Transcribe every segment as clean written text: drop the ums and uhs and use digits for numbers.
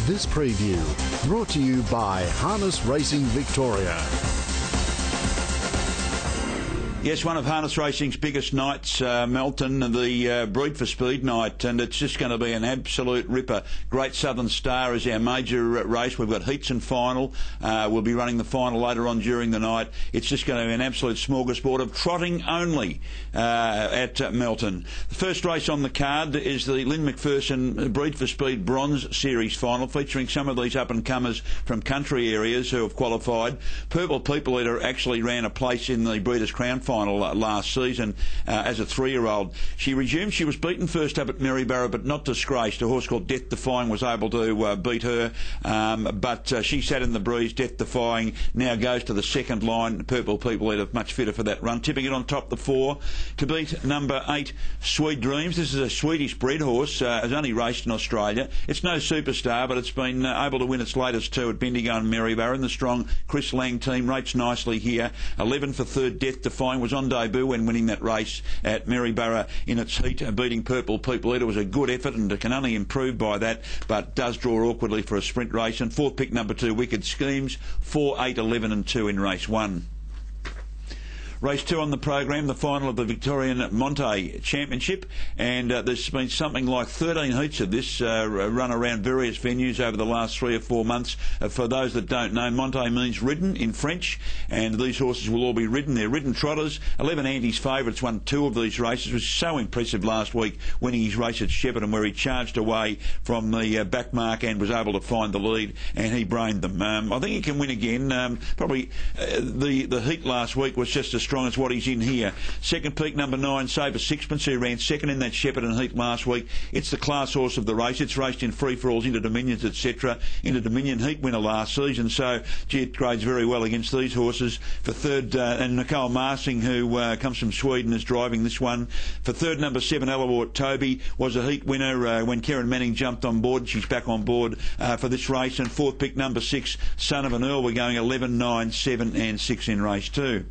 This preview brought to you by Harness Racing Victoria. Yes, one of harness racing's biggest nights, Melton, the Breed for Speed night, and it's just going to be an absolute ripper. Great Southern Star is our major race. We've got heats and final. We'll be running the final later on during the night. It's just going to be an absolute smorgasbord of trotting only at Melton. The first race on the card is the Lynn McPherson Breed for Speed Bronze Series final, featuring some of these up-and-comers from country areas who have qualified. Purple People Eater actually ran a place in the Breeders' Crown final last season as a 3-year-old. She resumed. She was beaten first up at Maryborough, but not disgraced. A horse called Death Defying was able to beat her, but she sat in the breeze. Death Defying now goes to the second line. Purple People Eater much fitter for that run. Tipping it on top the 4 to beat number 8, Sweet Dreams. This is a Swedish bred horse. Has only raced in Australia. It's no superstar, but it's been able to win its latest 2 at Bendigo and Maryborough. And the strong Chris Lang team rates nicely here. 11 for third. Death Defying was on debut when winning that race at Maryborough in its heat, beating Purple People Eater. Was a good effort and it can only improve by that, but does draw awkwardly for a sprint race. And 4th pick number 2, Wicked Schemes, 4, 8, 11 and 2 in race 1. Race 2 on the program, the final of the Victorian Monte Championship, and there's been something like 13 heats of this run around various venues over the last 3 or 4 months. For those that don't know, Monte means ridden in French, and these horses will all be ridden. They're ridden trotters. 11 Andy's favourites won 2 of these races. It was so impressive last week, winning his race at Shepparton, where he charged away from the back mark and was able to find the lead, and he brained them. I think he can win again. Probably the heat last week was just as strong as what he's in here. Second peak number 9, Save a Sixpence, who ran second in that Shepparton heat last week. It's the class horse of the race. It's raced in free-for-alls, Inter Dominions, etc. Inter Dominion heat winner last season, so it grades very well against these horses. For third, and Nicole Marsing, who comes from Sweden, is driving this one. For third, number 7, Alawart Toby, was a heat winner when Karen Manning jumped on board. She's back on board for this race. And 4th pick number 6, Son of an Earl. We're going 11, 9, 7 and 6 in race 2.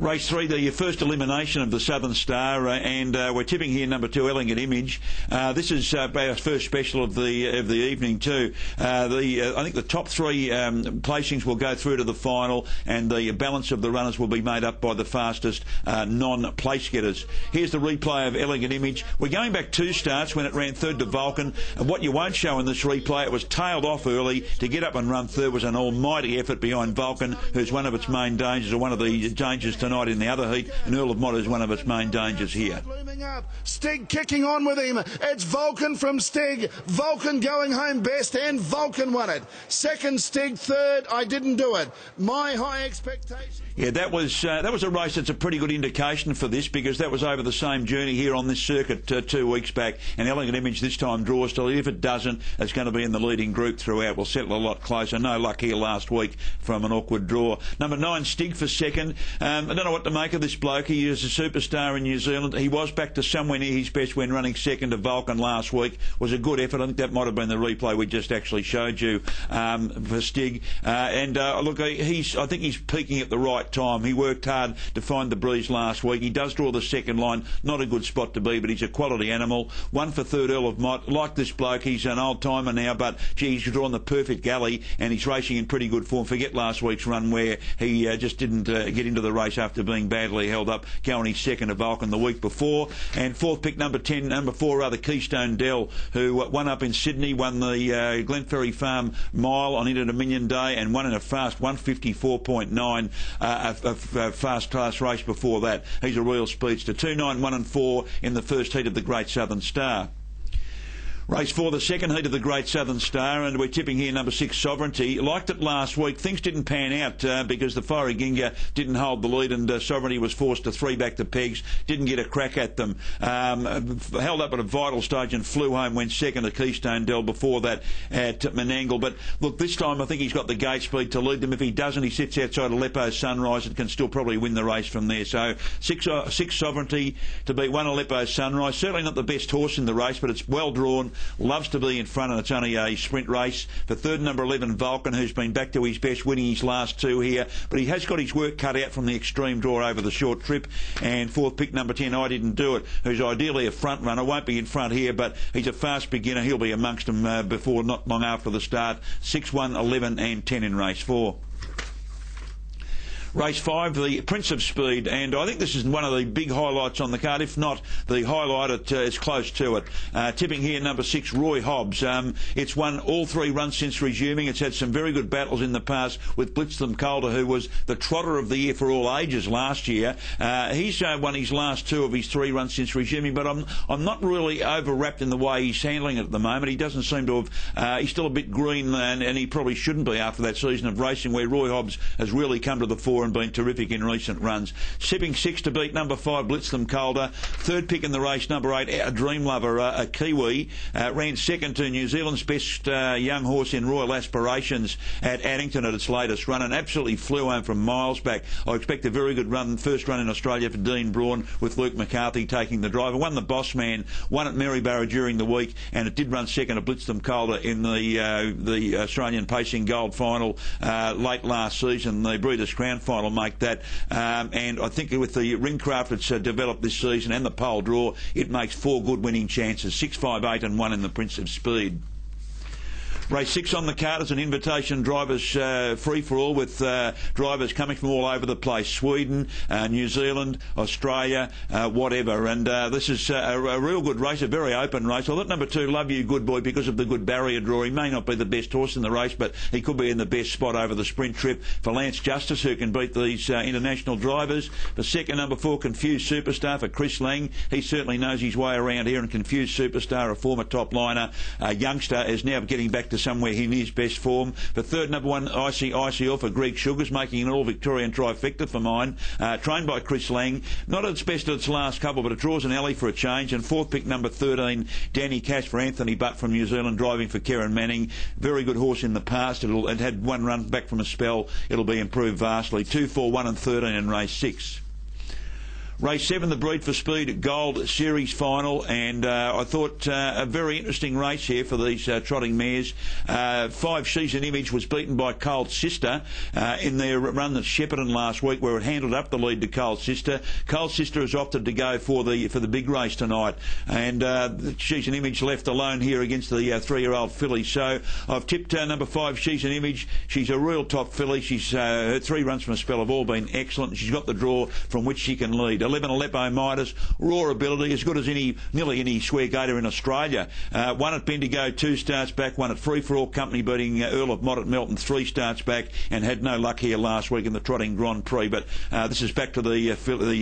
Race 3, the first elimination of the Southern Star, and we're tipping here number 2, Elegant Image. This is our first special of the evening too. I think the top 3 placings will go through to the final, and the balance of the runners will be made up by the fastest non-place getters. Here's the replay of Elegant Image. We're going back 2 starts when it ran third to Vulcan, and what you won't show in this replay, it was tailed off early. To get up and run third was an almighty effort behind Vulcan, who's one of its main dangers, or one of the dangers tonight in the other heat, and Earl of Mod is one of its main dangers here. Looming up, Stig kicking on with him. It's Vulcan from Stig. Vulcan going home best, and Vulcan won it. Second, Stig. Third, I didn't do it. My high expectations. Yeah, that was a race that's a pretty good indication for this, because that was over the same journey here on this circuit 2 weeks back, and Elegant Image this time draws to lead. If it doesn't, it's going to be in the leading group throughout. We'll settle a lot closer. No luck here last week from an awkward draw. Number 9, Stig for second. I don't know what to make of this bloke. He is a superstar in New Zealand. He was back to somewhere near his best when running second to Vulcan last week. Was a good effort. I think that might have been the replay we just actually showed you for Stig. Look, I think he's peaking at the right time. He worked hard to find the breeze last week. He does draw the second line. Not a good spot to be, but he's a quality animal. 1 for third, Earl of Mott. Like this bloke, he's an old timer now, but gee, he's drawn the perfect galley, and he's racing in pretty good form. Forget last week's run where he just didn't get into the race after being badly held up, going his second to Vulcan the week before. And 4th pick number 10, number 4, Keystone Dell, who won up in Sydney, won the Glenferrie Farm Mile on Inter Dominion Day, and won in a fast 154.9, a fast class race before that. He's a real speedster. 2, 9, 1 and 4 in the first heat of the Great Southern Star. Race 4, the second heat of the Great Southern Star, and we're tipping here number 6, Sovereignty. Liked it last week. Things didn't pan out because the Fiery Ginga didn't hold the lead, and Sovereignty was forced to 3 back to pegs. Didn't get a crack at them. Held up at a vital stage and flew home, went second to Keystone Dell before that at Menangle. But look, this time I think he's got the gate speed to lead them. If he doesn't, he sits outside Aleppo's Sunrise and can still probably win the race from there. So 6 Sovereignty to beat 1 Aleppo's Sunrise. Certainly not the best horse in the race, but it's well drawn. loves to be in front, and it's only a sprint race. For third, number 11, Vulcan, who's been back to his best, winning his last two here, but he has got his work cut out from the extreme draw over the short trip. And fourth pick, number 10, I Didn't Do It, who's ideally a front runner, won't be in front here, but he's a fast beginner. He'll be amongst them before not long after the start. 6, 1, 11 and 10 in race 4. Race 5, the Prince of Speed, and I think this is one of the big highlights on the card. If not the highlight, it's close to it. Tipping here, number 6, Roy Hobbs. It's won all 3 runs since resuming. It's had some very good battles in the past with Blitz Them Colder, who was the trotter of the year for all ages last year. He's won his last 2 of his 3 runs since resuming, but I'm not really overwrapped in the way he's handling it at the moment. He doesn't seem to have... he's still a bit green, and he probably shouldn't be after that season of racing where Roy Hobbs has really come to the fore and been terrific in recent runs. Sipping 6 to beat number 5, Blitz Them Colder. Third pick in the race, number 8, A Dream Lover, a Kiwi. Ran second to New Zealand's best young horse in Royal Aspirations at Addington at its latest run, and absolutely flew home from miles back. I expect a very good run, first run in Australia for Dean Braun, with Luke McCarthy taking the driver. Won the Boss Man, won at Maryborough during the week, and it did run second to Blitz Them Colder in the Australian Pacing Gold final late last season. The Breeders' Crown final make that, and I think with the Ringcraft it's developed this season and the pole draw, it makes 4 good winning chances. 6, 5, 8 and 1 in the Prince of Speed. Race 6 on the card is an invitation drivers free-for-all with drivers coming from all over the place. Sweden, New Zealand, Australia, whatever. And this is a real good race, a very open race. I thought number 2, Love You Good Boy, because of the good barrier draw. He may not be the best horse in the race, but he could be in the best spot over the sprint trip. For Lance Justice, who can beat these international drivers. For second, number 4, Confused Superstar for Chris Lang. He certainly knows his way around here. And Confused Superstar, a former top liner, a youngster, is now getting back to somewhere in his best form. For third, number 1, ICL for Greg Sugars, making an all-Victorian trifecta for mine. Trained by Chris Lang. Not at its best at its last couple, but it draws an alley for a change. And fourth pick, number 13, Danny Cash for Anthony Butt from New Zealand, driving for Karen Manning. Very good horse in the past. It had one run back from a spell. It'll be improved vastly. 2, 4, 1 and 13 in race 6. Race 7, the Breed for Speed Gold Series final, and I thought a very interesting race here for these trotting mares. 5, She's an Image, was beaten by Cold Sister in their run at Shepparton last week, where it handled up the lead to Cold Sister. Cold Sister has opted to go for the big race tonight, and She's an Image left alone here against the 3-year-old filly. So I've tipped number 5, She's an Image. She's a real top filly. She's her 3 runs from a spell have all been excellent. She's got the draw from which she can lead. 11, Aleppo Midas, raw ability, as good as nearly any square gator in Australia. One at Bendigo, 2 starts back. One at Free For All Company, beating Earl of Mott at Melton, 3 starts back, and had no luck here last week in the Trotting Grand Prix. But this is back to the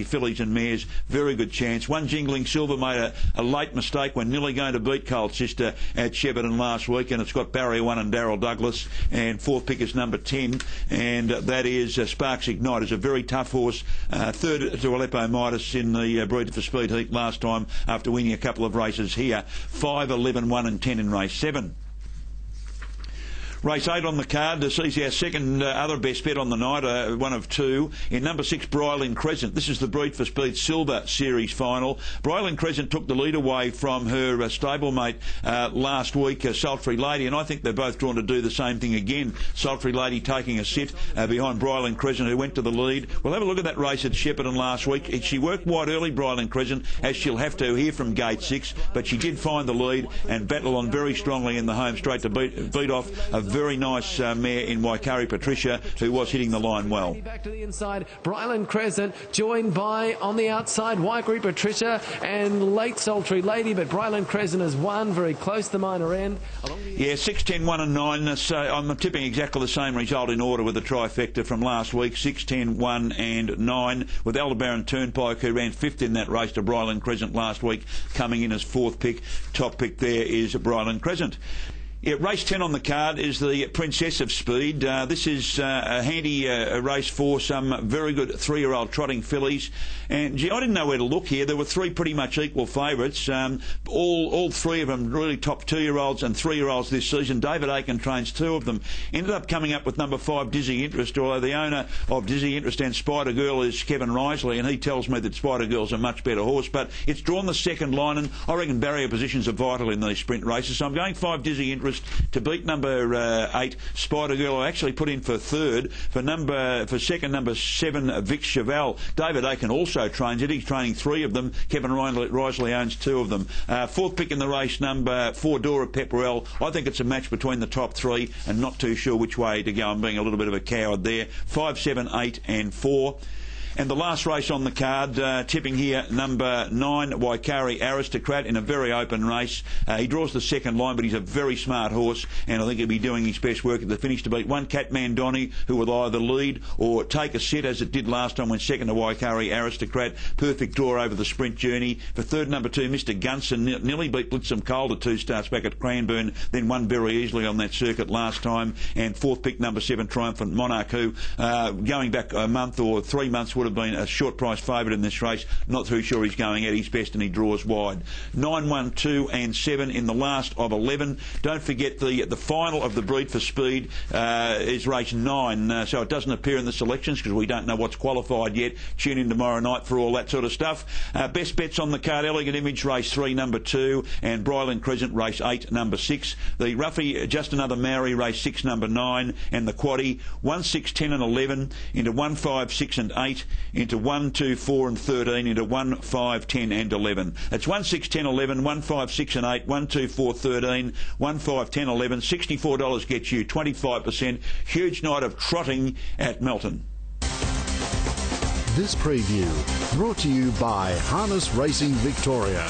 fillies and mares. Very good chance. One, Jingling Silver, made a late mistake when nearly going to beat Cold Sister at Shepparton last week, and it's got Barrier 1 and Darryl Douglas. And fourth pick is number 10, and that is Sparks Ignite. Is a very tough horse. Third to Aleppo Midas in the Breed for Speed heat last time after winning a couple of races here. 5, 11, 1 and 10 in race 7. Race 8 on the card. This is our second other best bet on the night, one of 2. In number 6, Brylin Crescent. This is the Breed for Speed Silver Series final. Brylin Crescent took the lead away from her stablemate last week, Sultry Lady, and I think they're both drawn to do the same thing again. Sultry Lady taking a sit behind Brylin Crescent, who went to the lead. We'll have a look at that race at Shepparton last week. She worked wide early, Brylin Crescent, as she'll have to here from gate 6, but she did find the lead and battle on very strongly in the home straight to beat off a very nice mare in Waikari Patricia, who was hitting the line well. Back to the inside, Brylin Crescent joined by on the outside Waikari Patricia and late Sultry Lady, but Brylin Crescent has won very close to the minor end. Yeah, 6, 10, 1 and 9. So I'm tipping exactly the same result in order with the trifecta from last week. 6, 10, 1 and 9, with Aldebaran Turnpike, who ran 5th in that race to Brylin Crescent last week, coming in as 4th pick. Top pick there is Brylin Crescent. Yeah, race 10 on the card is the Princess of Speed. This is a handy race for some very good 3-year-old trotting fillies. And, gee, I didn't know where to look here. There were 3 pretty much equal favourites. All 3 of them really top 2-year-olds and 3-year-olds this season. David Aiken trains 2 of them. Ended up coming up with number 5, Dizzy Interest, although the owner of Dizzy Interest and Spider Girl is Kevin Risley, and he tells me that Spider Girl's a much better horse. But it's drawn the second line, and I reckon barrier positions are vital in these sprint races. So I'm going 5, Dizzy Interest to beat number 8 Spider Girl. I actually put in for third. For second, number 7 Vic Cheval. David Aiken also trains it. He's training 3 of them. Kevin Risley owns 2 of them. Fourth pick in the race, number 4 Dora Pepperell. I think it's a match between the top 3 and not too sure which way to go. I'm being a little bit of a coward there. 5, 7, 8 and 4. And the last race on the card, tipping here, number 9, Waikari Aristocrat, in a very open race. He draws the second line, but he's a very smart horse, and I think he'll be doing his best work at the finish to beat 1 Catman Donny, who will either lead or take a set, as it did last time when second to Waikari Aristocrat. Perfect draw over the sprint journey. For third, number 2, Mr. Gunson, nearly beat Blitzum Cold at 2 starts back at Cranbourne, then won very easily on that circuit last time. And fourth pick, number 7, Triumphant Monarch, who, going back a month or 3 months, would have been a short price favourite in this race. Not too sure he's going at his best, and he draws wide. 9, 1, 2 and 7 in the last of 11. Don't forget the final of the Breed for Speed is race 9, so it doesn't appear in the selections because we don't know what's qualified yet. Tune in tomorrow night for all that sort of stuff. Best bets on the card: Elegant Image race 3 number 2 and Bryland Crescent race 8 number 6. The Ruffy Just Another Maori race 6 number 9, and the Quaddie 1, 6, 10 and 11 into 1, 5, 6 and 8 into 1, 2, 4 and 13 into 1, 5, 10 and 11. It's 1, 6, 10, 11, 1, 5, 6 and 8, 1, 2, 4, 13, 1, 5, 10, 11. $64 gets you 25%. Huge night of trotting at Melton. This preview brought to you by Harness Racing Victoria.